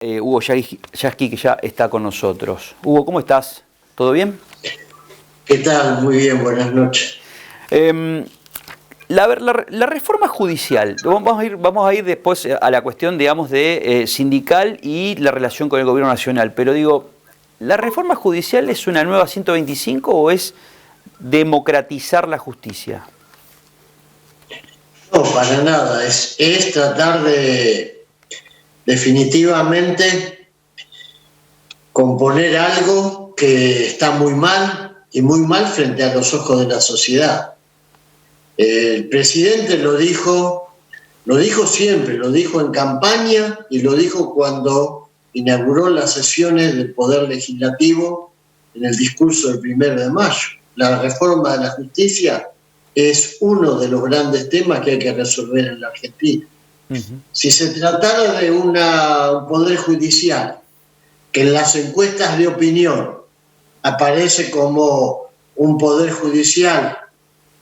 Hugo Yasky, que ya está con nosotros. Hugo, ¿cómo estás? ¿Todo bien? ¿Qué tal? Muy bien, buenas noches. La reforma judicial, vamos a ir después a la cuestión, digamos, de sindical y la relación con el gobierno nacional, pero digo, ¿la reforma judicial es una nueva 125 o es democratizar la justicia? No, para nada, es tratar de definitivamente componer algo que está muy mal y muy mal frente a los ojos de la sociedad. El presidente lo dijo siempre, lo dijo en campaña y lo dijo cuando inauguró las sesiones del Poder Legislativo en el discurso del 1 de mayo. La reforma de la justicia es uno de los grandes temas que hay que resolver en la Argentina. Si se tratara de un poder judicial que en las encuestas de opinión aparece como un poder judicial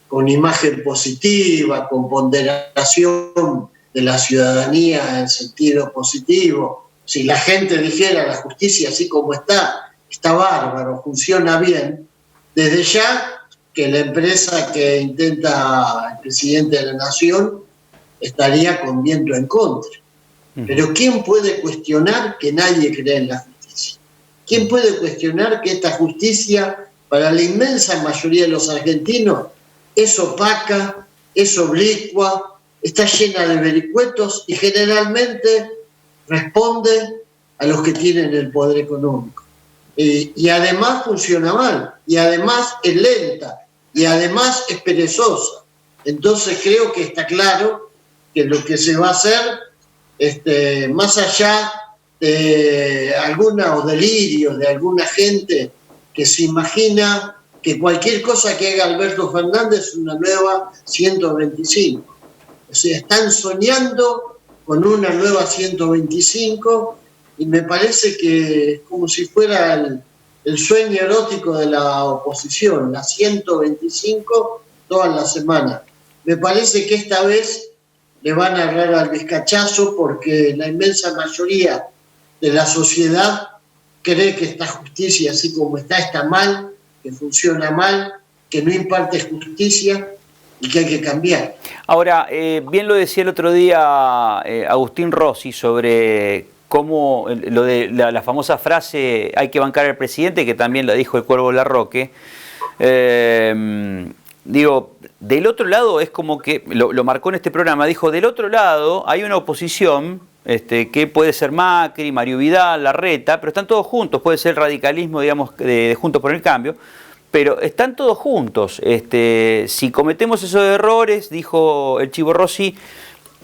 con imagen positiva, con ponderación de la ciudadanía en sentido positivo, si la gente dijera la justicia así como está bárbaro, funciona bien, desde ya que la empresa que intenta el presidente de la Nación estaría con viento en contra. Pero ¿quién puede cuestionar que nadie cree en la justicia? ¿Quién puede cuestionar que esta justicia, para la inmensa mayoría de los argentinos, es opaca, es oblicua, está llena de vericuetos y generalmente responde a los que tienen el poder económico? Y además funciona mal, y además es lenta, y además es perezosa. Entonces creo que está claro que lo que se va a hacer, más allá de algunos delirios de alguna gente que se imagina que cualquier cosa que haga Alberto Fernández es una nueva 125. O sea, están soñando con una nueva 125 y me parece que es como si fuera el sueño erótico de la oposición, la 125 todas las semanas. Me parece que esta vez le van a agarrar al vizcachazo porque la inmensa mayoría de la sociedad cree que esta justicia, así como está mal, que funciona mal, que no imparte justicia y que hay que cambiar. Ahora, bien lo decía el otro día Agustín Rossi sobre cómo lo de la famosa frase hay que bancar al presidente, que también la dijo el Cuervo Larroque. Digo, del otro lado es como que, lo marcó en este programa, dijo, del otro lado hay una oposición que puede ser Macri, Mario Vidal, Larreta, pero están todos juntos, puede ser el radicalismo, digamos, de Juntos por el Cambio, pero están todos juntos. Si cometemos esos errores, dijo el Chivo Rossi,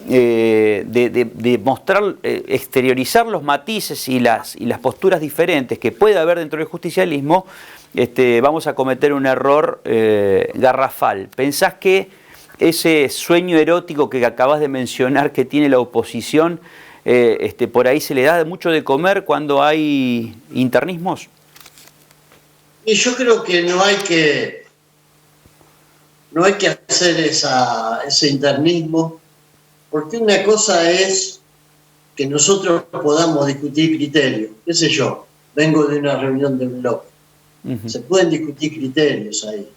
de mostrar, exteriorizar los matices y las posturas diferentes que puede haber dentro del justicialismo, vamos a cometer un error garrafal. ¿Pensás que ese sueño erótico que acabas de mencionar que tiene la oposición, por ahí se le da mucho de comer cuando hay internismos? Y yo creo que no hay que hacer ese internismo, porque una cosa es que nosotros podamos discutir criterios, qué sé yo, vengo de una reunión del bloque, se pueden discutir criterios ahí,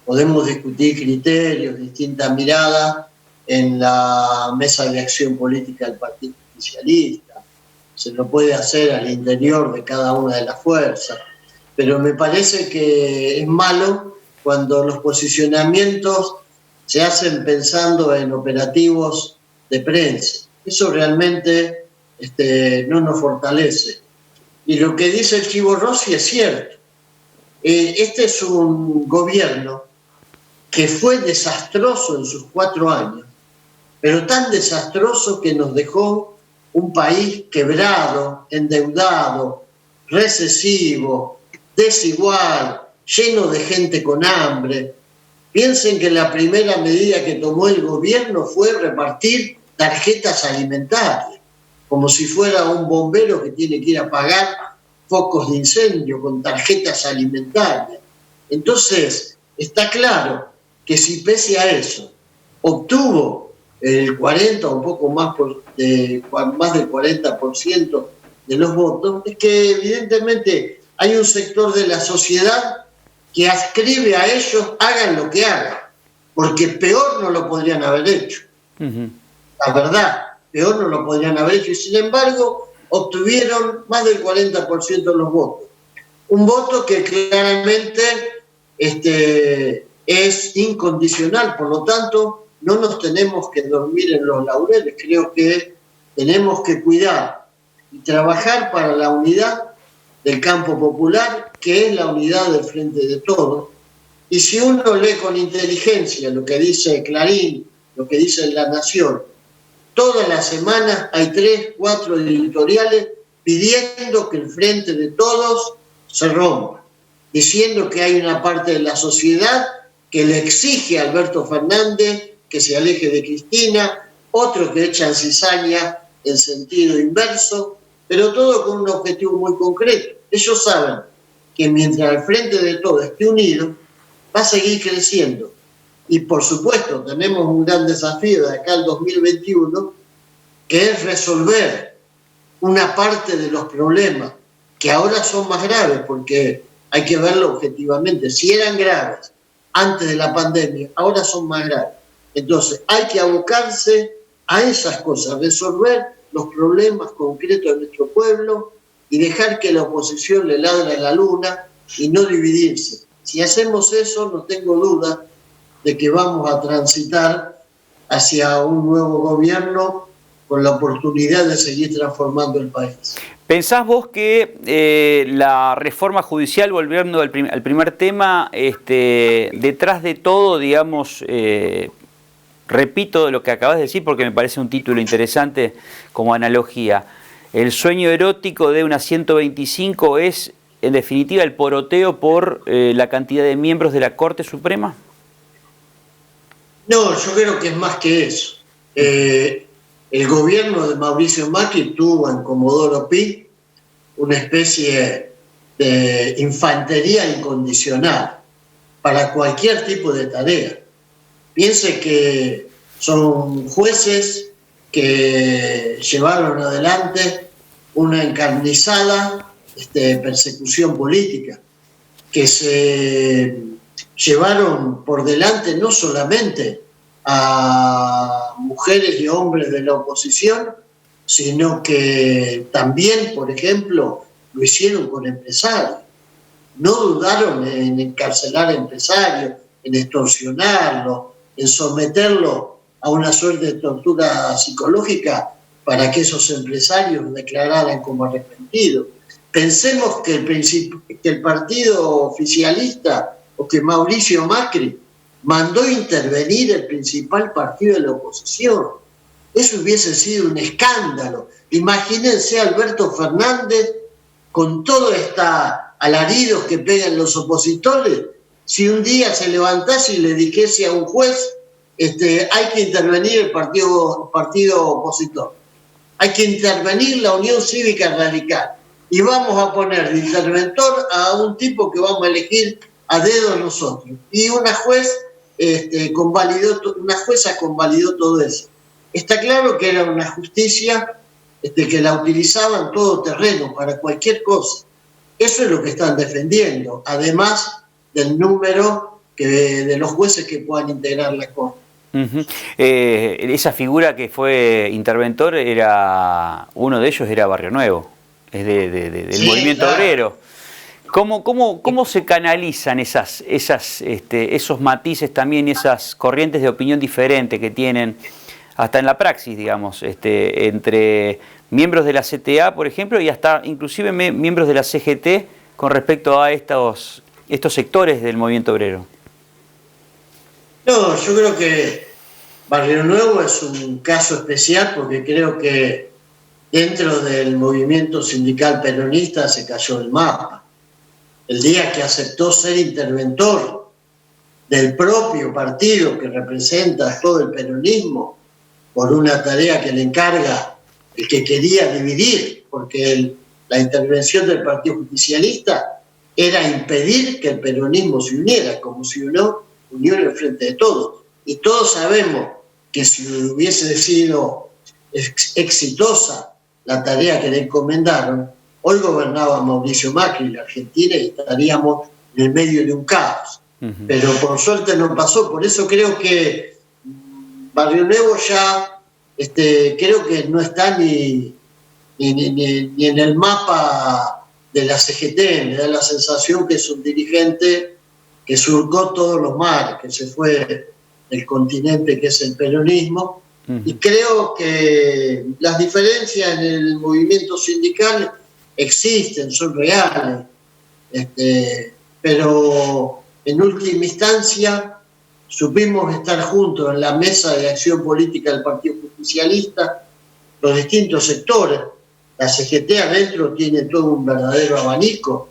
podemos discutir criterios, distintas miradas en la mesa de acción política del Partido Justicialista, se lo puede hacer al interior de cada una de las fuerzas, pero me parece que es malo cuando los posicionamientos se hacen pensando en operativos de prensa. Eso realmente no nos fortalece. Y lo que dice el Chivo Rossi es cierto. Este es un gobierno que fue desastroso en sus 4 años, pero tan desastroso que nos dejó un país quebrado, endeudado, recesivo, desigual, lleno de gente con hambre. Piensen que la primera medida que tomó el gobierno fue repartir tarjetas alimentarias, como si fuera un bombero que tiene que ir a apagar focos de incendio con tarjetas alimentarias. Entonces, está claro que si pese a eso obtuvo el 40, un poco más del 40% de los votos es que evidentemente hay un sector de la sociedad que adscribe a ellos hagan lo que hagan, porque peor no lo podrían haber hecho. La verdad, peor no lo podrían haber hecho, y sin embargo obtuvieron más del 40% de los votos. Un voto que claramente es incondicional, por lo tanto no nos tenemos que dormir en los laureles. Creo que tenemos que cuidar y trabajar para la unidad del campo popular, que es la unidad del Frente de Todos. Y si uno lee con inteligencia lo que dice Clarín, lo que dice La Nación, todas las semanas hay 3, 4 editoriales pidiendo que el Frente de Todos se rompa, diciendo que hay una parte de la sociedad que le exige a Alberto Fernández que se aleje de Cristina, otros que echan cizaña en sentido inverso, pero todo con un objetivo muy concreto. Ellos saben que mientras el Frente de Todos esté unido, va a seguir creciendo. Y por supuesto, tenemos un gran desafío de acá al 2021, que es resolver una parte de los problemas que ahora son más graves, porque hay que verlo objetivamente. Si eran graves antes de la pandemia, ahora son más graves. Entonces, hay que abocarse a esas cosas, resolver los problemas concretos de nuestro pueblo y dejar que la oposición le ladre a la luna y no dividirse. Si hacemos eso, no tengo duda de que vamos a transitar hacia un nuevo gobierno con la oportunidad de seguir transformando el país. ¿Pensás vos que la reforma judicial, volviendo al primer tema, detrás de todo, digamos, repito lo que acabas de decir porque me parece un título interesante como analogía, el sueño erótico de una 125 es, en definitiva, el poroteo por la cantidad de miembros de la Corte Suprema? No, yo creo que es más que eso. El gobierno de Mauricio Macri tuvo en Comodoro Pi una especie de infantería incondicional para cualquier tipo de tarea. Piense que son jueces que llevaron adelante una encarnizada persecución política, que se llevaron por delante no solamente a mujeres y hombres de la oposición, sino que también, por ejemplo, lo hicieron con empresarios. No dudaron en encarcelar a empresarios, en extorsionarlos, en someterlo a una suerte de tortura psicológica para que esos empresarios declararan como arrepentidos. Pensemos que el partido oficialista o que Mauricio Macri mandó intervenir el principal partido de la oposición. Eso hubiese sido un escándalo. Imagínense a Alberto Fernández con todos estos alaridos que pegan los opositores, si un día se levantase y le dijese a un juez hay que intervenir el partido opositor, hay que intervenir la Unión Cívica Radical y vamos a poner de interventor a un tipo que vamos a elegir a dedo nosotros. Y una jueza convalidó todo eso. Está claro que era una justicia que la utilizaban todo terreno para cualquier cosa. Eso es lo que están defendiendo, además del número de los jueces que puedan integrar la Corte. Esa figura que fue interventor, uno de ellos era Barrio Nuevo, es del movimiento obrero. ¿Cómo se canalizan esos matices también, esas corrientes de opinión diferentes que tienen hasta en la praxis, digamos, entre miembros de la CTA, por ejemplo, y hasta inclusive miembros de la CGT con respecto a estos sectores del movimiento obrero? No, yo creo que Barrio Nuevo es un caso especial porque creo que dentro del movimiento sindical peronista se cayó el mapa. El día que aceptó ser interventor del propio partido que representa todo el peronismo por una tarea que le encarga el que quería dividir, porque la intervención del Partido Justicialista era impedir que el peronismo se uniera, como se unió en el Frente de Todos. Y todos sabemos que si hubiese sido exitosa la tarea que le encomendaron, hoy gobernaba Mauricio Macri la Argentina y estaríamos en el medio de un caos. Pero por suerte no pasó, por eso creo que Barrio Nuevo ya creo que no está ni en el mapa de la CGT. Me da la sensación que es un dirigente que surcó todos los mares, que se fue del continente que es el peronismo. Y creo que las diferencias en el movimiento sindical existen, son reales, pero en última instancia supimos estar juntos en la mesa de acción política del Partido Justicialista, los distintos sectores. La CGT adentro tiene todo un verdadero abanico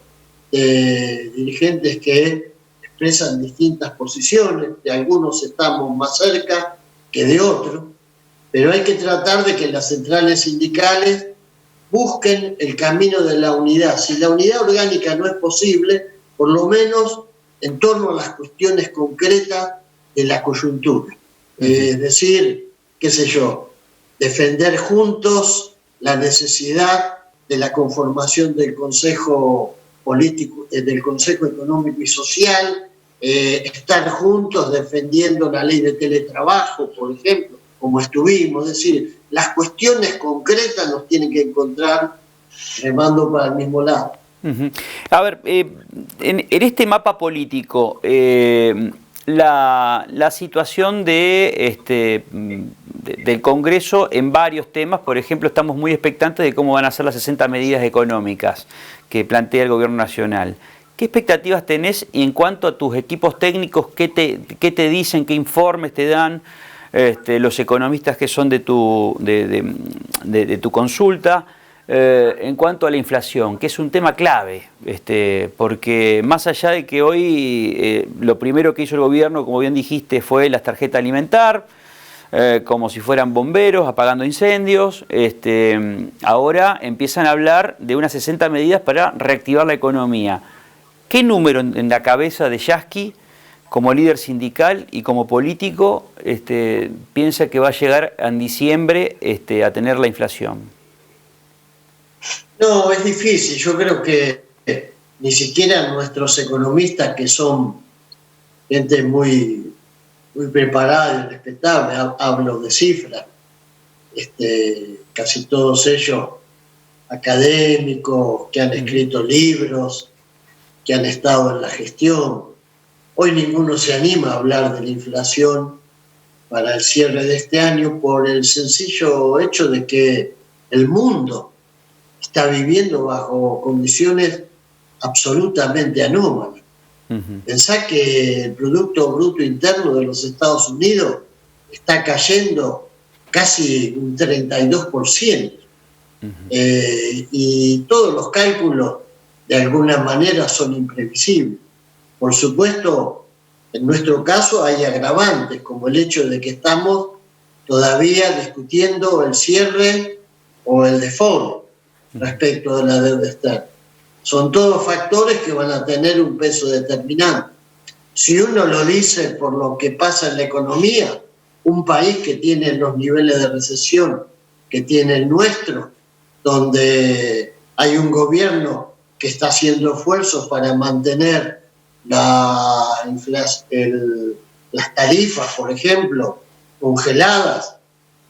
de dirigentes que expresan distintas posiciones, de algunos estamos más cerca que de otros, pero hay que tratar de que las centrales sindicales busquen el camino de la unidad. Si la unidad orgánica no es posible, por lo menos en torno a las cuestiones concretas de la coyuntura. Es decir, qué sé yo, defender juntos la necesidad de la conformación del Consejo Político, del Consejo Económico y Social, estar juntos defendiendo la ley de teletrabajo, por ejemplo, como estuvimos. Es decir, las cuestiones concretas nos tienen que encontrar remando para el mismo lado. A ver, en este mapa político, la situación del Congreso en varios temas, por ejemplo, estamos muy expectantes de cómo van a ser las 60 medidas económicas que plantea el Gobierno Nacional. ¿Qué expectativas tenés en cuanto a tus equipos técnicos? ¿Qué te dicen? ¿Qué informes te dan los economistas que son de tu consulta? En cuanto a la inflación, que es un tema clave, porque más allá de que hoy lo primero que hizo el gobierno, como bien dijiste, fue las tarjetas alimentar, como si fueran bomberos apagando incendios, ahora empiezan a hablar de unas 60 medidas para reactivar la economía. ¿Qué número en la cabeza de Yasky, como líder sindical y como político, piensa que va a llegar en diciembre a tener la inflación? No, es difícil. Yo creo que ni siquiera nuestros economistas, que son gente muy, muy preparada y respetable, hablo de cifras, casi todos ellos académicos, que han escrito libros, que han estado en la gestión. Hoy ninguno se anima a hablar de la inflación para el cierre de este año por el sencillo hecho de que el mundo está viviendo bajo condiciones absolutamente anómalas. Pensá que el Producto Bruto Interno de los Estados Unidos está cayendo casi un 32%. Y todos los cálculos de alguna manera son imprevisibles. Por supuesto, en nuestro caso hay agravantes, como el hecho de que estamos todavía discutiendo el cierre o el default respecto de la deuda externa. Son todos factores que van a tener un peso determinante. Si uno lo dice por lo que pasa en la economía, un país que tiene los niveles de recesión que tiene el nuestro, donde hay un gobierno que está haciendo esfuerzos para mantener las tarifas, por ejemplo, congeladas,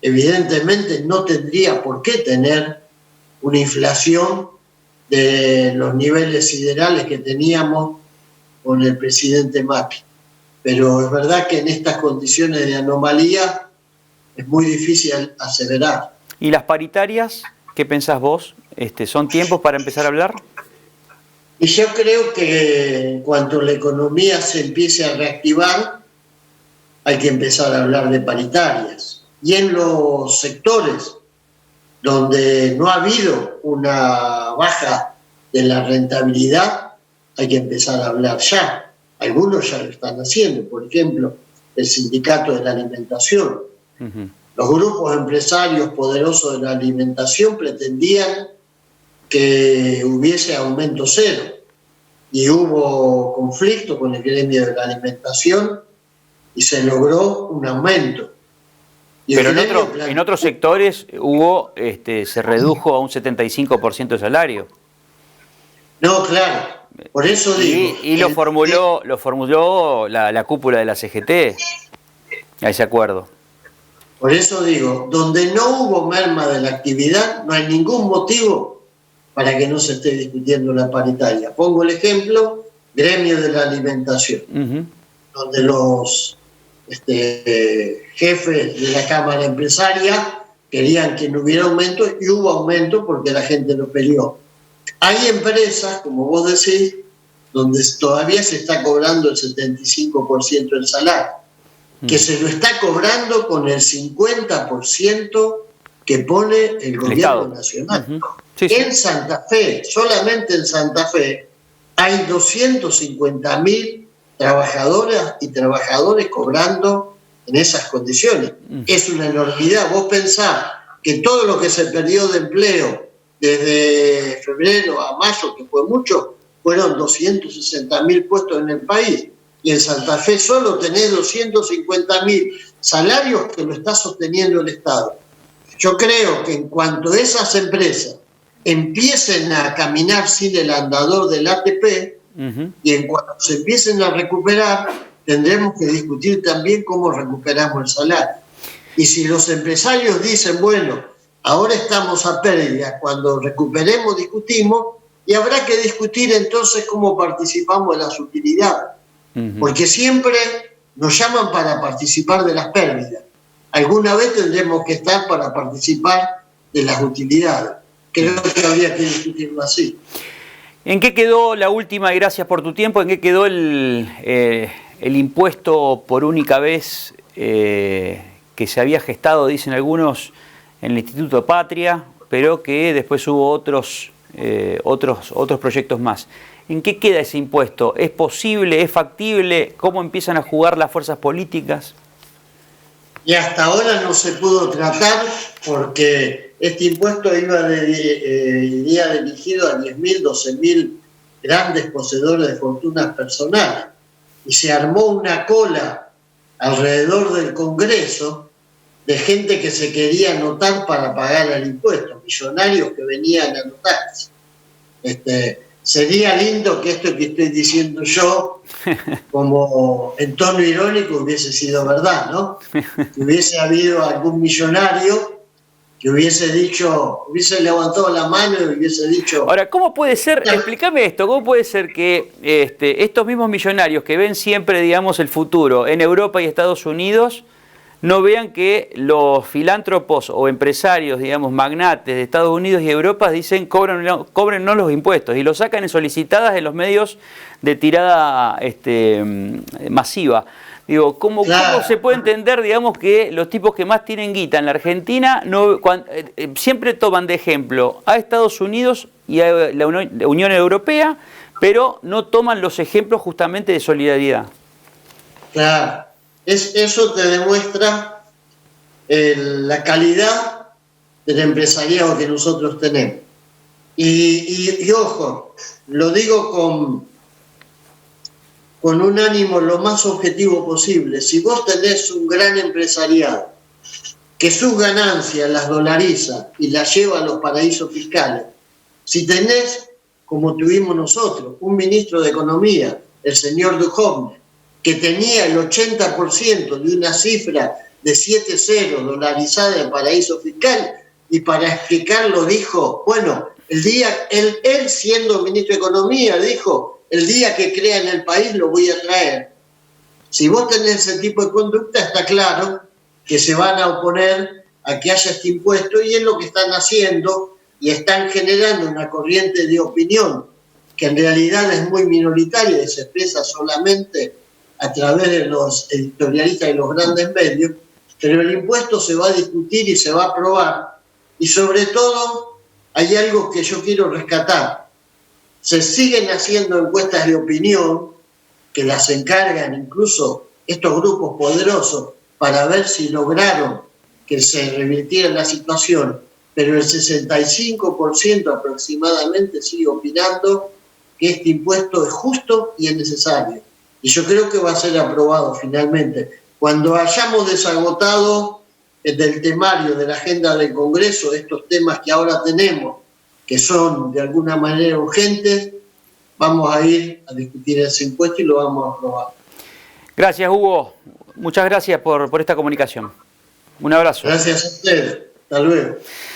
evidentemente no tendría por qué tener una inflación de los niveles siderales que teníamos con el presidente Macri. Pero es verdad que en estas condiciones de anomalía es muy difícil aseverar. ¿Y las paritarias? ¿Qué pensás vos? ¿Son tiempos para empezar a hablar? Y yo creo que en cuanto la economía se empiece a reactivar, hay que empezar a hablar de paritarias. Y en los sectores donde no ha habido una baja de la rentabilidad, hay que empezar a hablar ya. Algunos ya lo están haciendo, por ejemplo, el sindicato de la alimentación. Los grupos empresarios poderosos de la alimentación pretendían que hubiese aumento cero y hubo conflicto con el gremio de la alimentación y se logró un aumento. Pero en otros sectores se redujo a un 75% el salario. No, claro, por eso digo. Y lo formuló la cúpula de la CGT, a ese acuerdo. Por eso digo, donde no hubo merma de la actividad, no hay ningún motivo para que no se esté discutiendo la paritaria. Pongo el ejemplo, gremio de la alimentación, donde los jefes de la Cámara Empresaria querían que no hubiera aumento y hubo aumento porque la gente lo peleó. Hay empresas, como vos decís, donde todavía se está cobrando el 75% del salario, que se lo está cobrando con el 50% que pone el gobierno nacional. Sí. En Santa Fe, solamente en Santa Fe, hay 250.000 trabajadoras y trabajadores cobrando en esas condiciones. Es una enormidad. Vos pensás que todo lo que se perdió de empleo desde febrero a mayo, que fue mucho, fueron 260.000 puestos en el país. Y en Santa Fe solo tenés 250.000 salarios que lo está sosteniendo el Estado. Yo creo que en cuanto esas empresas empiecen a caminar sin el andador del ATP, y en cuanto se empiecen a recuperar, tendremos que discutir también cómo recuperamos el salario. Y si los empresarios dicen, bueno, ahora estamos a pérdida, cuando recuperemos discutimos, y habrá que discutir entonces cómo participamos en las utilidades. Porque siempre nos llaman para participar de las pérdidas. Alguna vez tendremos que estar para participar de las utilidades. Creo que habría que discutirlo así. ¿En qué quedó la última, y gracias por tu tiempo, en qué quedó el impuesto por única vez que se había gestado, dicen algunos, en el Instituto Patria, pero que después hubo otros proyectos más? ¿En qué queda ese impuesto? ¿Es posible? ¿Es factible? ¿Cómo empiezan a jugar las fuerzas políticas? Y hasta ahora no se pudo tratar porque este impuesto iría dirigido a 10.000, 12.000 grandes poseedores de fortunas personales. Y se armó una cola alrededor del Congreso de gente que se quería anotar para pagar el impuesto, millonarios que venían a anotarse. Sería lindo que esto que estoy diciendo yo, como en tono irónico, hubiese sido verdad, ¿no? Que hubiese habido algún millonario que hubiese levantado la mano y hubiese dicho... Ahora, ¿cómo puede ser, explícame esto, cómo puede ser que estos mismos millonarios que ven siempre, digamos, el futuro en Europa y Estados Unidos, no vean que los filántropos o empresarios, digamos, magnates de Estados Unidos y Europa dicen cóbrennos los impuestos y los sacan en solicitadas en los medios de tirada masiva? Digo, ¿cómo se puede entender, digamos, que los tipos que más tienen guita en la Argentina siempre toman de ejemplo a Estados Unidos y a la Unión Europea, pero no toman los ejemplos justamente de solidaridad? Claro. Eso te demuestra la calidad del empresariado que nosotros tenemos. Y ojo, lo digo con un ánimo lo más objetivo posible. Si vos tenés un gran empresariado que sus ganancias las dolariza y las lleva a los paraísos fiscales, si tenés, como tuvimos nosotros, un ministro de Economía, el señor Duhovne, que tenía el 80% de una cifra de 7 ceros dolarizada en paraíso fiscal, y para explicarlo dijo, bueno, él siendo ministro de Economía dijo, el día que crea en el país lo voy a traer. Si vos tenés ese tipo de conducta, está claro que se van a oponer a que haya este impuesto, y es lo que están haciendo, y están generando una corriente de opinión que en realidad es muy minoritaria y se expresa solamente a través de los editorialistas y los grandes medios, pero el impuesto se va a discutir y se va a aprobar. Y sobre todo, hay algo que yo quiero rescatar. Se siguen haciendo encuestas de opinión que las encargan incluso estos grupos poderosos para ver si lograron que se revirtiera la situación, pero el 65% aproximadamente sigue opinando que este impuesto es justo y es necesario. Y yo creo que va a ser aprobado finalmente. Cuando hayamos desagotado del temario de la agenda del Congreso estos temas que ahora tenemos, que son de alguna manera urgentes, vamos a ir a discutir ese impuesto y lo vamos a aprobar. Gracias, Hugo. Muchas gracias por esta comunicación. Un abrazo. Gracias a ustedes. Hasta luego.